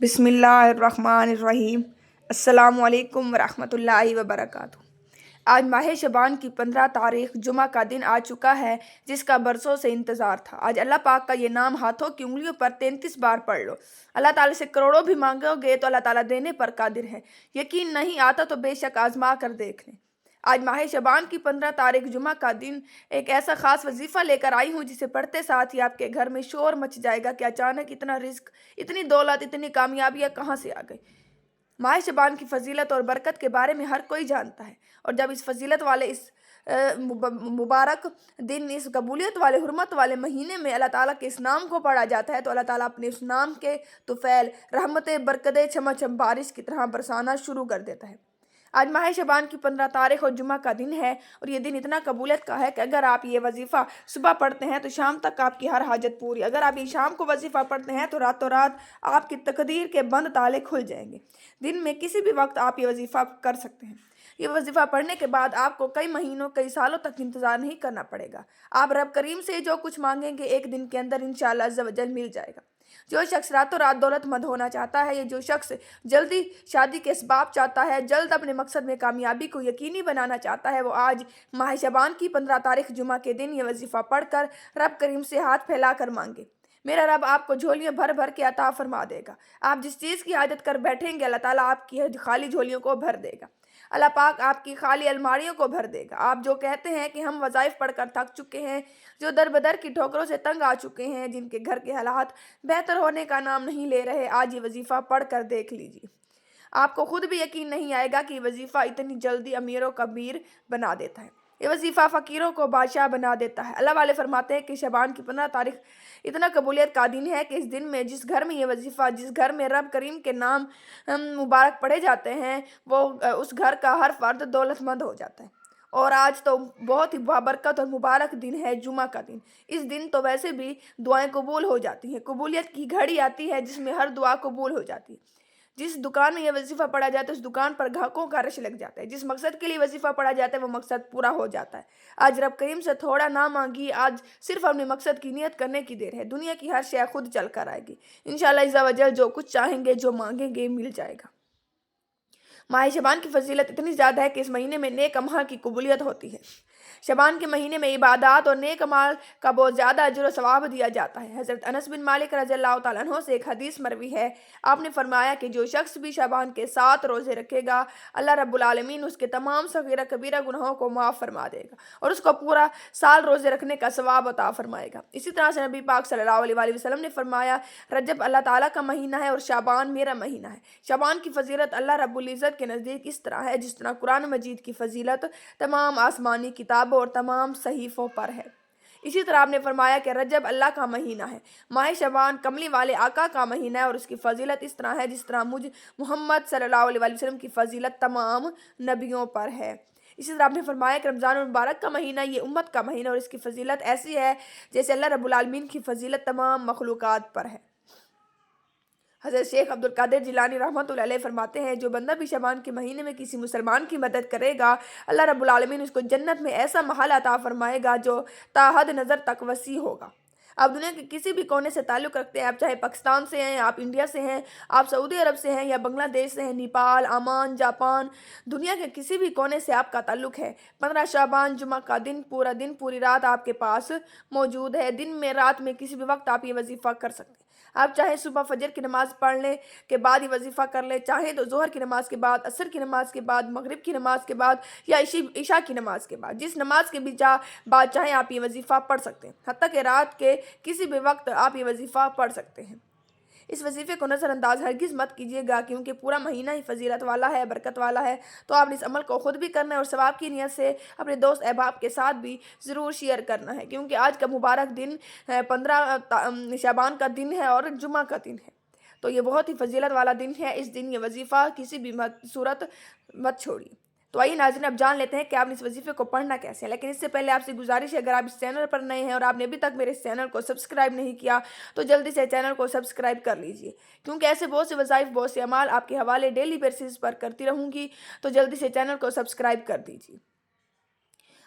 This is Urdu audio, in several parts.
بسم اللہ الرحمن الرحیم۔ السلام علیکم ورحمۃ اللہ وبرکاتہ۔ آج ماہ شعبان کی 15 تاریخ جمعہ کا دن آ چکا ہے، جس کا برسوں سے انتظار تھا۔ آج اللہ پاک کا یہ نام ہاتھوں کی انگلیوں پر 33 بار پڑھ لو۔ اللہ تعالیٰ سے کروڑوں بھی مانگو گے تو اللہ تعالیٰ دینے پر قادر ہے۔ یقین نہیں آتا تو بے شک آزما کر دیکھ لیں۔ آج ماہ شعبان کی 15 تاریخ جمعہ کا دن ایک ایسا خاص وظیفہ لے کر آئی ہوں جسے پڑھتے ساتھ ہی آپ کے گھر میں شور مچ جائے گا کہ اچانک اتنا رزق، اتنی دولت، اتنی کامیابیاں کہاں سے آ گئی۔ ماہ شعبان کی فضیلت اور برکت کے بارے میں ہر کوئی جانتا ہے، اور جب اس فضیلت والے، اس مبارک دن، اس قبولیت والے، حرمت والے مہینے میں اللہ تعالیٰ کے اس نام کو پڑھا جاتا ہے تو اللہ تعالیٰ اپنے اس نام کے طفیل، رحمتیں، برکتیں چھما چھم بارش کی طرح برسانا شروع کر دیتا ہے۔ آج ماہ شعبان کی 15 تاریخ اور جمعہ کا دن ہے، اور یہ دن اتنا قبولیت کا ہے کہ اگر آپ یہ وظیفہ صبح پڑھتے ہیں تو شام تک آپ کی ہر حاجت پوری، اگر آپ یہ شام کو وظیفہ پڑھتے ہیں تو راتوں رات آپ کی تقدیر کے بند تالے کھل جائیں گے۔ دن میں کسی بھی وقت آپ یہ وظیفہ کر سکتے ہیں۔ یہ وظیفہ پڑھنے کے بعد آپ کو کئی مہینوں، کئی سالوں تک انتظار نہیں کرنا پڑے گا۔ آپ رب کریم سے جو کچھ مانگیں گے ایک دن کے اندر انشاءاللہ عز و جل مل جائے گا۔ جو شخص راتوں رات دولت مند ہونا چاہتا ہے، یا جو شخص جلدی شادی کے اسباب چاہتا ہے، جلد اپنے مقصد میں کامیابی کو یقینی بنانا چاہتا ہے، وہ آج ماہ شعبان کی 15 تاریخ جمعہ کے دن یہ وظیفہ پڑھ کر رب کریم سے ہاتھ پھیلا کر مانگے۔ میرا رب آپ کو جھولیاں بھر بھر کے عطا فرما دے گا۔ آپ جس چیز کی حاجت کر بیٹھیں گے اللہ تعالیٰ آپ کی خالی جھولیوں کو بھر دے گا۔ اللہ پاک آپ کی خالی الماریوں کو بھر دے گا۔ آپ جو کہتے ہیں کہ ہم وظائف پڑھ کر تھک چکے ہیں، جو در بدر کی ٹھوکروں سے تنگ آ چکے ہیں، جن کے گھر کے حالات بہتر ہونے کا نام نہیں لے رہے، آج یہ وظیفہ پڑھ کر دیکھ لیجیے۔ آپ کو خود بھی یقین نہیں آئے گا کہ یہ وظیفہ اتنی جلدی امیروں کا امیر بنا دیتا ہے۔ یہ وظیفہ فقیروں کو بادشاہ بنا دیتا ہے۔ اللہ والے فرماتے ہیں کہ شعبان کی 15 تاریخ اتنا قبولیت کا دن ہے کہ اس دن میں جس گھر میں یہ وظیفہ، جس گھر میں رب کریم کے نام مبارک پڑھے جاتے ہیں، وہ اس گھر کا ہر فرد دولت مند ہو جاتا ہے۔ اور آج تو بہت ہی بابرکت اور مبارک دن ہے، جمعہ کا دن۔ اس دن تو ویسے بھی دعائیں قبول ہو جاتی ہیں، قبولیت کی گھڑی آتی ہے جس میں ہر دعا قبول ہو جاتی ہے۔ جس دکان میں یہ وظیفہ پڑھا جاتا ہے اس دکان پر گاہکوں کا رش لگ جاتا ہے، جس مقصد کے لیے وظیفہ پڑھا جاتا ہے وہ مقصد پورا ہو جاتا ہے۔ آج رب کریم سے تھوڑا نہ مانگی، آج صرف اپنے مقصد کی نیت کرنے کی دیر ہے۔ دنیا کی ہر شے خود چل کر آئے گی انشاءاللہ عز و جل۔ جو کچھ چاہیں گے، جو مانگیں گے، مل جائے گا۔ ماہ شعبان کی فضیلت اتنی زیادہ ہے کہ اس مہینے میں نیک اعمال کی قبولیت ہوتی ہے۔ شعبان کے مہینے میں عبادات اور نیک اعمال کا بہت زیادہ اجر و ثواب دیا جاتا ہے۔ حضرت انس بن مالک رضی اللہ تعالیٰ عنہ سے ایک حدیث مروی ہے، آپ نے فرمایا کہ جو شخص بھی شعبان کے 7 روزے رکھے گا، اللہ رب العالمین اس کے تمام صغیرہ کبیرہ گناہوں کو معاف فرما دے گا اور اس کو پورا سال روزے رکھنے کا ثواب عطا فرمائے گا۔ اسی طرح سے نبی پاک صلی اللہ علیہ وسلم نے فرمایا، رجب اللہ تعالیٰ کا مہینہ ہے اور شعبان میرا مہینہ ہے۔ شعبان کی فضیلت اللہ رب العزت کے نزدیک اس طرح ہے جس طرح قرآن مجید کی فضیلت تمام آسمانی کتابوں اور تمام صحیفوں پر ہے۔ اسی طرح آپ نے فرمایا کہ رجب اللہ کا مہینہ ہے، ماہ شعبان کملی والے آقا کا مہینہ ہے، اور اس کی فضیلت اس طرح ہے جس طرح مجھ محمد صلی اللہ علیہ وسلم کی فضیلت تمام نبیوں پر ہے۔ اسی طرح آپ نے فرمایا کہ رمضان المبارک کا مہینہ یہ امت کا مہینہ، اور اس کی فضیلت ایسی ہے جیسے اللہ رب العالمین کی فضیلت تمام مخلوقات پر ہے۔ حضرت شیخ عبدالقادر جیلانی رحمۃ اللہ علیہ فرماتے ہیں، جو بندہ بھی شعبان کے مہینے میں کسی مسلمان کی مدد کرے گا، اللہ رب العالمین اس کو جنت میں ایسا محل عطا فرمائے گا جو تا حد نظر تک وسیع ہوگا۔ آپ دنیا کے کسی بھی کونے سے تعلق رکھتے ہیں، آپ چاہے پاکستان سے ہیں، آپ انڈیا سے ہیں، آپ سعودی عرب سے ہیں، یا بنگلہ دیش سے ہیں، نیپال، عمان، جاپان، دنیا کے کسی بھی کونے سے آپ کا تعلق ہے، 15 شعبان جمعہ کا دن پورا دن، پوری رات آپ کے پاس موجود ہے۔ دن میں، رات میں، کسی بھی وقت آپ یہ وظیفہ کر سکتے ہیں۔ آپ چاہے صبح فجر کی نماز پڑھنے کے بعد یہ وظیفہ کر لیں، چاہے تو ظہر کی نماز کے بعد، عصر کی نماز کے بعد، مغرب کی نماز کے بعد، یا عشاء کی نماز کے بعد، جس نماز کے بھی بعد چاہیں آپ یہ وظیفہ پڑھ سکتے ہیں، حتیٰ کہ رات کے کسی بھی وقت آپ یہ وظیفہ پڑھ سکتے ہیں۔ اس وظیفے کو نظر انداز ہرگز مت کیجیے گا، کیونکہ پورا مہینہ ہی فضیلت والا ہے، برکت والا ہے، تو آپ نے اس عمل کو خود بھی کرنا ہے اور ثواب کی نیت سے اپنے دوست احباب کے ساتھ بھی ضرور شیئر کرنا ہے، کیونکہ آج کا مبارک دن 15 شعبان کا دن ہے اور جمعہ کا دن ہے، تو یہ بہت ہی فضیلت والا دن ہے۔ اس دن یہ وظیفہ کسی بھی صورت مت چھوڑیے۔ تو آئیے ناظرین، اب جان لیتے ہیں کہ آپ نے اس وظیفے کو پڑھنا کیسے ہے، لیکن اس سے پہلے آپ سے گزارش ہے، اگر آپ اس چینل پر نئے ہیں اور آپ نے ابھی تک میرے اس چینل کو سبسکرائب نہیں کیا تو جلدی سے چینل کو سبسکرائب کر لیجئے، کیونکہ ایسے بہت سے وظائف، بہت سے اعمال آپ کے حوالے ڈیلی بیسس پر کرتی رہوں گی، تو جلدی سے چینل کو سبسکرائب کر دیجئے۔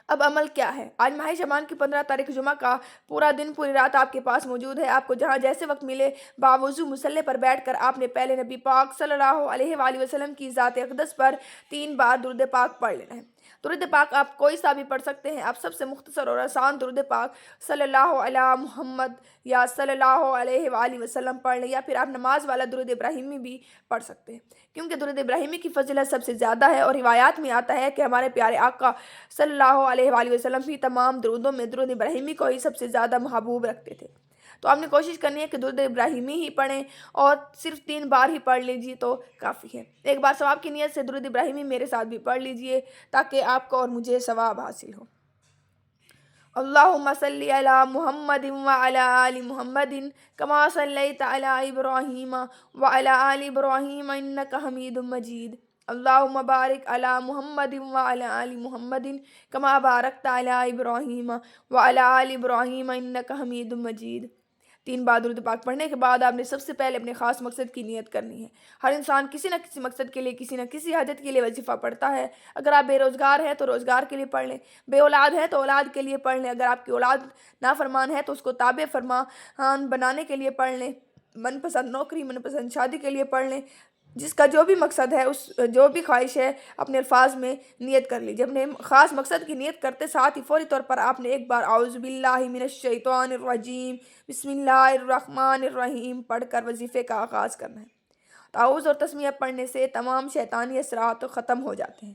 اب عمل کیا ہے؟ آج ماہ شعبان کی 15 تاریخ جمعہ کا پورا دن پوری رات آپ کے پاس موجود ہے۔ آپ کو جہاں جیسے وقت ملے باوضو مصلی پر بیٹھ کر آپ نے پہلے نبی پاک صلی اللہ علیہ وآلہ وسلم کی ذات اقدس پر 3 بار درود پاک پڑھ لینا ہے۔ درود پاک آپ کوئی سا بھی پڑھ سکتے ہیں۔ آپ سب سے مختصر اور آسان درود پاک صلی اللہ علیہ محمد یا صلی اللہ علیہ وآلہ وسلم پڑھ لیں، یا پھر آپ نماز والا درود ابراہیمی بھی پڑھ سکتے ہیں، کیونکہ درود ابراہیمی کی فضیلت سب سے زیادہ ہے، اور روایات میں آتا ہے کہ ہمارے پیارے آقا صلی اللہ علیہ وآلہ وسلم بھی تمام درودوں میں درود ابراہیمی کو ہی سب سے زیادہ محبوب رکھتے تھے۔ تو آپ نے کوشش کرنی ہے کہ درود ابراہیمی ہی پڑھیں، اور صرف 3 بار ہی پڑھ لیجیے تو کافی ہے۔ ایک بار ثواب کی نیت سے درود ابراہیمی میرے ساتھ بھی پڑھ لیجیے تاکہ آپ کو اور مجھے ثواب حاصل ہو۔ اللہم صلی علی محمد وعلی آل محمد کما صلیت علی ابراہیم وعلی آل ابراہیم انک حمید مجید۔ اللہم بارک علی محمد وعلی آل محمد کما بارکت علی ابراہیم وعلی آل ابراہیم انک حمید مجید۔ 3 بار درود پاک پڑھنے کے بعد آپ نے سب سے پہلے اپنے خاص مقصد کی نیت کرنی ہے۔ ہر انسان کسی نہ کسی مقصد کے لیے، کسی نہ کسی حاجت کے لیے وظیفہ پڑھتا ہے۔ اگر آپ بے روزگار ہیں تو روزگار کے لیے پڑھ لیں، بے اولاد ہے تو اولاد کے لیے پڑھ لیں، اگر آپ کی اولاد نافرمان ہے تو اس کو تابع فرمان بنانے کے لیے پڑھ لیں، من پسند نوکری، من پسند شادی کے لیے پڑھ لیں۔ جس کا جو بھی مقصد ہے، اس جو بھی خواہش ہے، اپنے الفاظ میں نیت کر لیجیے۔ اپنے خاص مقصد کی نیت کرتے ساتھ ہی فوری طور پر آپ نے ایک بار اعوذ باللہ من الشیطان الرجیم بسم اللہ الرحمن الرحیم پڑھ کر وظیفے کا آغاز کرنا ہے۔ تعوذ اور تسمیہ پڑھنے سے تمام شیطانی اثرات ختم ہو جاتے ہیں،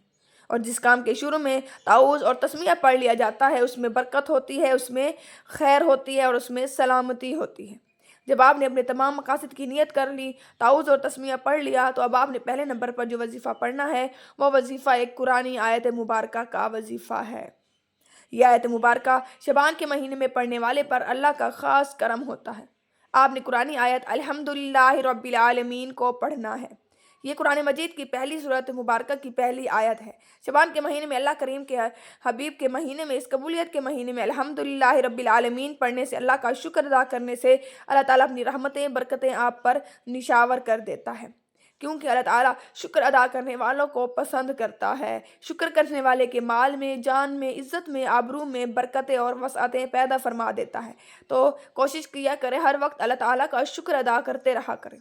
اور جس کام کے شروع میں تعوذ اور تسمیہ پڑھ لیا جاتا ہے اس میں برکت ہوتی ہے، اس میں خیر ہوتی ہے، اور اس میں سلامتی ہوتی ہے۔ جب آپ نے اپنے تمام مقاصد کی نیت کر لی، تعوذ اور تسمیہ پڑھ لیا، تو اب آپ نے پہلے نمبر پر جو وظیفہ پڑھنا ہے وہ وظیفہ ایک قرآنی آیت مبارکہ کا وظیفہ ہے۔ یہ آیت مبارکہ شعبان کے مہینے میں پڑھنے والے پر اللہ کا خاص کرم ہوتا ہے۔ آپ نے قرآنی آیت الحمدللہ رب العالمین کو پڑھنا ہے۔ یہ قرآن مجید کی پہلی سورت مبارکہ کی پہلی آیت ہے۔ شعبان کے مہینے میں اللہ کریم کے حبیب کے مہینے میں، اس قبولیت کے مہینے میں الحمدللہ رب العالمین پڑھنے سے، اللہ کا شکر ادا کرنے سے اللہ تعالیٰ اپنی رحمتیں، برکتیں آپ پر نشاور کر دیتا ہے، کیونکہ اللہ تعالیٰ شکر ادا کرنے والوں کو پسند کرتا ہے۔ شکر کرنے والے کے مال میں، جان میں، عزت میں، آبرو میں برکتیں اور وسعتیں پیدا فرما دیتا ہے۔ تو کوشش کیا کریں ہر وقت اللہ تعالیٰ کا شکر ادا کرتے رہا کریں۔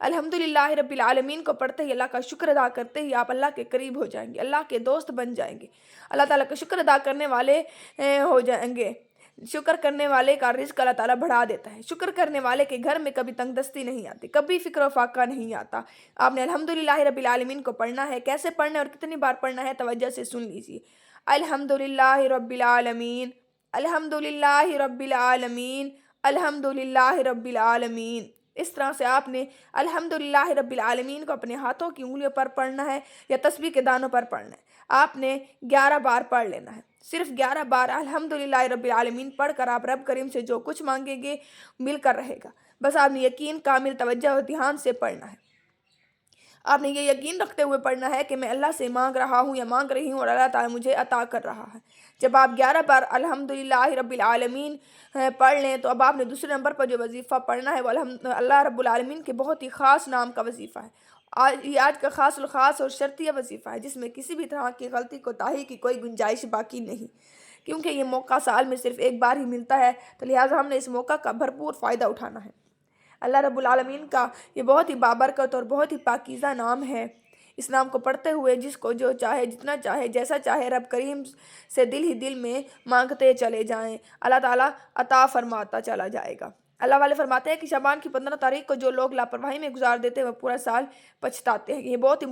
الحمدللہ رب العالمین کو پڑھتے ہی، اللہ کا شکر ادا کرتے ہی آپ اللہ کے قریب ہو جائیں گے، اللہ کے دوست بن جائیں گے، اللہ تعالیٰ کا شکر ادا کرنے والے ہو جائیں گے۔ شکر کرنے والے کا رزق اللہ تعالیٰ بڑھا دیتا ہے۔ شکر کرنے والے کے گھر میں کبھی تنگ دستی نہیں آتی، کبھی فکر و فاقہ نہیں آتا۔ آپ نے الحمدللہ رب العالمین کو پڑھنا ہے۔ کیسے پڑھنا ہے اور کتنی بار پڑھنا ہے توجہ سے سن لیجیے۔ الحمدللہ رب العالمین، الحمدللہ رب العالمین، الحمدللہ رب العالمین۔ اس طرح سے آپ نے الحمدللہ رب العالمین کو اپنے ہاتھوں کی انگلیوں پر پڑھنا ہے یا تسبیح کے دانوں پر پڑھنا ہے۔ آپ نے 11 بار پڑھ لینا ہے۔ صرف 11 بار الحمدللہ رب العالمین پڑھ کر آپ رب کریم سے جو کچھ مانگیں گے مل کر رہے گا۔ بس آپ نے یقین، کامل توجہ اور دھیان سے پڑھنا ہے۔ آپ نے یہ یقین رکھتے ہوئے پڑھنا ہے کہ میں اللہ سے مانگ رہا ہوں یا مانگ رہی ہوں اور اللہ تعالیٰ مجھے عطا کر رہا ہے۔ جب آپ 11 بار الحمدللہ رب العالمین پڑھ لیں تو اب آپ نے دوسرے نمبر پر جو وظیفہ پڑھنا ہے وہ اللہ رب العالمین کے بہت ہی خاص نام کا وظیفہ ہے۔ آج کا خاص الخاص اور شرطیہ وظیفہ ہے، جس میں کسی بھی طرح کی غلطی کوتاہی کی کوئی گنجائش باقی نہیں، کیونکہ یہ موقع سال میں صرف ایک بار ہی ملتا ہے، تو لہٰذا ہم نے اس موقع کا بھرپور فائدہ اٹھانا ہے۔ اللہ رب العالمین کا یہ بہت ہی بابرکت اور بہت ہی پاکیزہ نام ہے۔ اس نام کو پڑھتے ہوئے جس کو جو چاہے، جتنا چاہے، جیسا چاہے رب کریم سے دل ہی دل میں مانگتے چلے جائیں، اللہ تعالیٰ عطا فرماتا چلا جائے گا۔ اللہ والے فرماتے ہیں کہ شعبان کی 15 تاریخ کو جو لوگ لاپرواہی میں گزار دیتے ہیں وہ پورا سال پچھتاتے ہیں۔ یہ بہت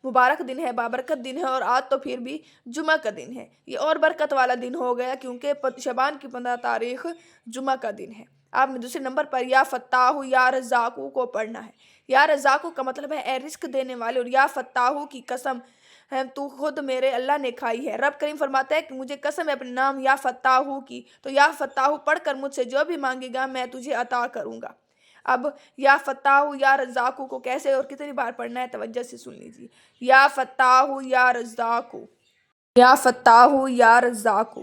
مبارک دن ہے، بابرکت دن ہے، اور آج تو پھر بھی جمعہ کا دن ہے۔ یہ اور برکت والا دن ہو گیا کیونکہ شعبان کی 15 تاریخ جمعہ کا دن ہے۔ آپ نے دوسرے نمبر پر یا فتاح یا رزاقو کو پڑھنا ہے۔ یا رزاقو کا مطلب ہے اے رزق دینے والے، اور یا فتاح کی قسم تو خود میرے اللہ نے کھائی ہے۔ رب کریم فرماتا ہے کہ مجھے قسم ہے اپنے نام یا فتاح کی، تو یا فتاح پڑھ کر مجھ سے جو بھی مانگے گا میں تجھے عطا کروں گا۔ اب یا فتاح یا رزاقو کو کیسے اور کتنی بار پڑھنا ہے توجہ سے سن لیجیے۔ یا فتاح یا رزاقو، یا فتاح یا رزاقو،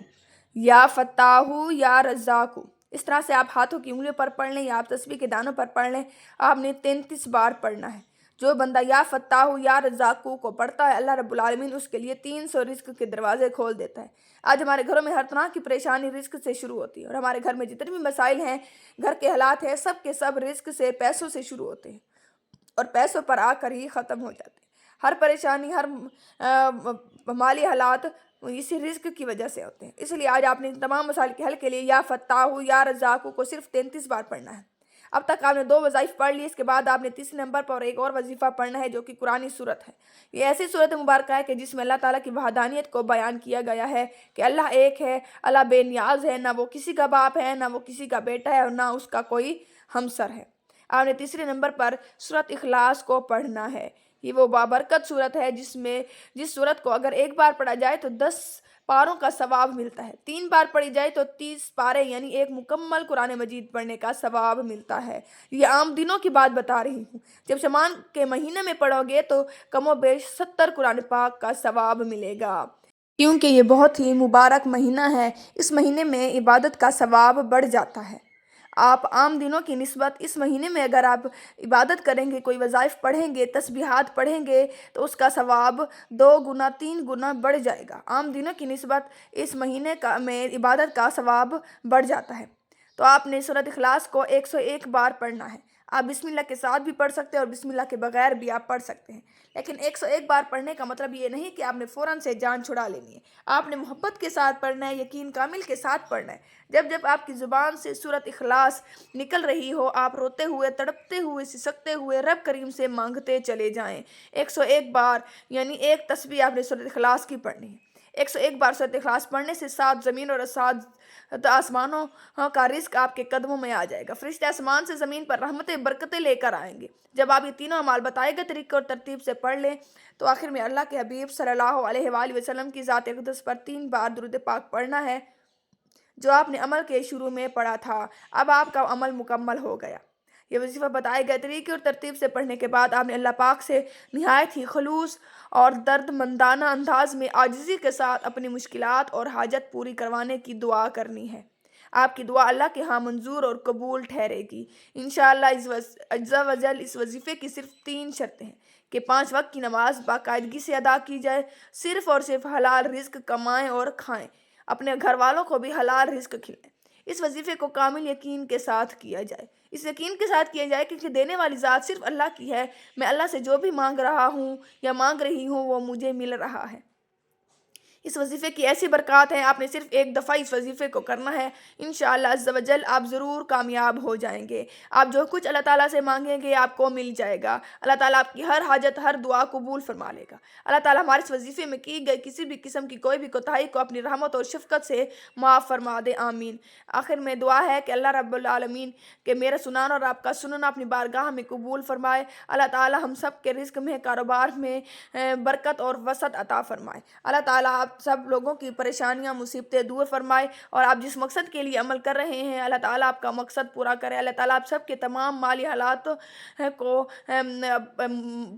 یا فتاح یا رزاقو۔ اس طرح سے آپ ہاتھوں کی انگلیوں پر پڑھ لیں یا آپ تسبیح کے دانوں پر پڑھ لیں۔ آپ نے 33 بار پڑھنا ہے۔ جو بندہ یا فتاح یا رزاقو کو پڑھتا ہے اللہ رب العالمین اس کے لیے 300 رزق کے دروازے کھول دیتا ہے۔ آج ہمارے گھروں میں ہر طرح کی پریشانی رزق سے شروع ہوتی ہے، اور ہمارے گھر میں جتنے بھی مسائل ہیں، گھر کے حالات ہیں، سب کے سب رزق سے، پیسوں سے شروع ہوتے ہیں اور پیسوں پر آ کر ہی ختم ہو جاتے ہیں۔ ہر پریشانی، ہر مالی حالات اسی رزق کی وجہ سے ہوتے ہیں۔ اس لیے آج آپ نے ان تمام مسائل کے حل کے لیے یا فتاح یا رزاق کو صرف 33 بار پڑھنا ہے۔ اب تک آپ نے 2 وظائف پڑھ لی، اس کے بعد آپ نے تیسرے نمبر پر ایک اور وظیفہ پڑھنا ہے جو کہ قرآنی سورت ہے۔ یہ ایسی سورت مبارکہ ہے کہ جس میں اللہ تعالیٰ کی وحدانیت کو بیان کیا گیا ہے کہ اللہ ایک ہے، اللہ بے نیاز ہے، نہ وہ کسی کا باپ ہے، نہ وہ کسی کا بیٹا ہے، اور نہ اس کا کوئی ہمسر ہے۔ آپ نے تیسرے نمبر پر سورت اخلاص کو پڑھنا ہے۔ یہ وہ بابرکت سورت ہے جس سورت کو اگر ایک بار پڑھا جائے تو 10 پاروں کا ثواب ملتا ہے، 3 بار پڑھی جائے تو 30 پارے یعنی ایک مکمل قرآن مجید پڑھنے کا ثواب ملتا ہے۔ یہ عام دنوں کی بات بتا رہی ہوں، جب شعبان کے مہینے میں پڑھو گے تو کم و بیش 70 قرآن پاک کا ثواب ملے گا، کیونکہ یہ بہت ہی مبارک مہینہ ہے۔ اس مہینے میں عبادت کا ثواب بڑھ جاتا ہے۔ آپ عام دنوں کی نسبت اس مہینے میں اگر آپ عبادت کریں گے، کوئی وظائف پڑھیں گے، تسبیحات پڑھیں گے تو اس کا ثواب 2 گنا 3 گنا بڑھ جائے گا۔ عام دنوں کی نسبت اس مہینے میں عبادت کا ثواب بڑھ جاتا ہے۔ تو آپ نے سورۃ اخلاص کو 101 بار پڑھنا ہے۔ آپ بسم اللہ کے ساتھ بھی پڑھ سکتے ہیں اور بسم اللہ کے بغیر بھی آپ پڑھ سکتے ہیں، لیکن 101 بار پڑھنے کا مطلب یہ نہیں کہ آپ نے فوراً سے جان چھڑا لینی ہے۔ آپ نے محبت کے ساتھ پڑھنا ہے، یقین کامل کے ساتھ پڑھنا ہے۔ جب آپ کی زبان سے سورۃ اخلاص نکل رہی ہو، آپ روتے ہوئے، تڑپتے ہوئے، سسکتے ہوئے رب کریم سے مانگتے چلے جائیں۔ 101 بار یعنی ایک تسبیح آپ نے سورۃ اخلاص کی پڑھنی ہے۔ 101 بار سورۃ اخلاص پڑھنے سے 7 زمین اور 7 آسمانوں کا رزق آپ کے قدموں میں آ جائے گا۔ فرشتے آسمان سے زمین پر رحمتیں، برکتیں لے کر آئیں گے۔ جب آپ یہ تینوں اعمال بتائے گئے طریقے اور ترتیب سے پڑھ لیں تو آخر میں اللہ کے حبیب صلی اللہ علیہ وآلہ وسلم کی ذات اقدس پر 3 بار درود پاک پڑھنا ہے، جو آپ نے عمل کے شروع میں پڑھا تھا۔ اب آپ کا عمل مکمل ہو گیا۔ یہ وظیفہ بتائے گئے طریقے اور ترتیب سے پڑھنے کے بعد آپ نے اللہ پاک سے نہایت ہی خلوص اور درد مندانہ انداز میں عاجزی کے ساتھ اپنی مشکلات اور حاجت پوری کروانے کی دعا کرنی ہے۔ آپ کی دعا اللہ کے ہاں منظور اور قبول ٹھہرے گی انشاءاللہ۔ عز و جل اس وظیفے کی صرف 3 شرطیں ہیں کہ 5 وقت کی نماز باقاعدگی سے ادا کی جائے، صرف اور صرف حلال رزق کمائیں اور کھائیں، اپنے گھر والوں کو بھی حلال رزق کھلائیں۔ اس وظیفے کو کامل یقین کے ساتھ کیا جائے، اس یقین کے ساتھ کیا جائے کہ دینے والی ذات صرف اللہ کی ہے، میں اللہ سے جو بھی مانگ رہا ہوں یا مانگ رہی ہوں وہ مجھے مل رہا ہے۔ اس وظیفے کی ایسی برکات ہیں، آپ نے صرف ایک دفعہ اس وظیفے کو کرنا ہے، انشاءاللہ عز و جل آپ ضرور کامیاب ہو جائیں گے۔ آپ جو کچھ اللہ تعالیٰ سے مانگیں گے آپ کو مل جائے گا۔ اللہ تعالیٰ آپ کی ہر حاجت، ہر دعا قبول فرما لے گا۔ اللہ تعالیٰ ہمارے اس وظیفے میں کی گئی کسی بھی قسم کی کوئی بھی کوتاہی کو اپنی رحمت اور شفقت سے معاف فرما دے، آمین۔ آخر میں دعا ہے کہ اللہ رب العالمین کہ میرا سنانا اور آپ کا سننا اپنی بارگاہ میں قبول فرمائے۔ اللہ تعالیٰ ہم سب کے رزق میں، کاروبار میں برکت اور وسعت عطا فرمائے۔ اللہ تعالیٰ آپ سب لوگوں کی پریشانیاں، مصیبتیں دور فرمائے، اور آپ جس مقصد کے لیے عمل کر رہے ہیں اللہ تعالیٰ آپ کا مقصد پورا کرے۔ اللہ تعالیٰ آپ سب کے تمام مالی حالات کو،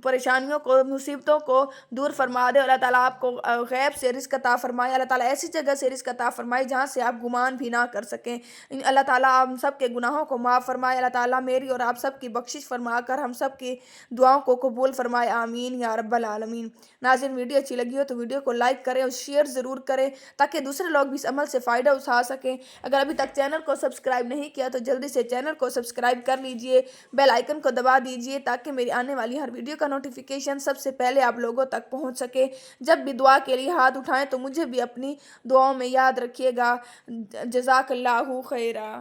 پریشانیوں کو، مصیبتوں کو دور فرما دے۔ اللہ تعالیٰ آپ کو غیب سے رزق عطا فرمائے۔ اللہ تعالیٰ ایسی جگہ سے رزق عطا فرمائے جہاں سے آپ گمان بھی نہ کر سکیں۔ اللہ تعالیٰ ہم سب کے گناہوں کو معاف فرمائے۔ اللہ تعالیٰ میری اور آپ سب کی بخشش فرما کر ہم سب کی دعاؤں کو قبول فرمائے، آمین یا رب العالمین۔ ناظرین، ویڈیو اچھی لگی ہو تو ویڈیو کو لائک کریں اور شیئر ضرور کریں تاکہ دوسرے لوگ بھی اس عمل سے فائدہ اٹھا سکیں۔ اگر ابھی تک چینل کو سبسکرائب نہیں کیا تو جلدی سے چینل کو سبسکرائب کر لیجئے، بیل آئیکن کو دبا دیجئے تاکہ میری آنے والی ہر ویڈیو کا نوٹیفیکیشن سب سے پہلے آپ لوگوں تک پہنچ سکے۔ جب بھی دعا کے لیے ہاتھ اٹھائیں تو مجھے بھی اپنی دعاؤں میں یاد رکھیے گا۔ جزاک اللہ خیرہ۔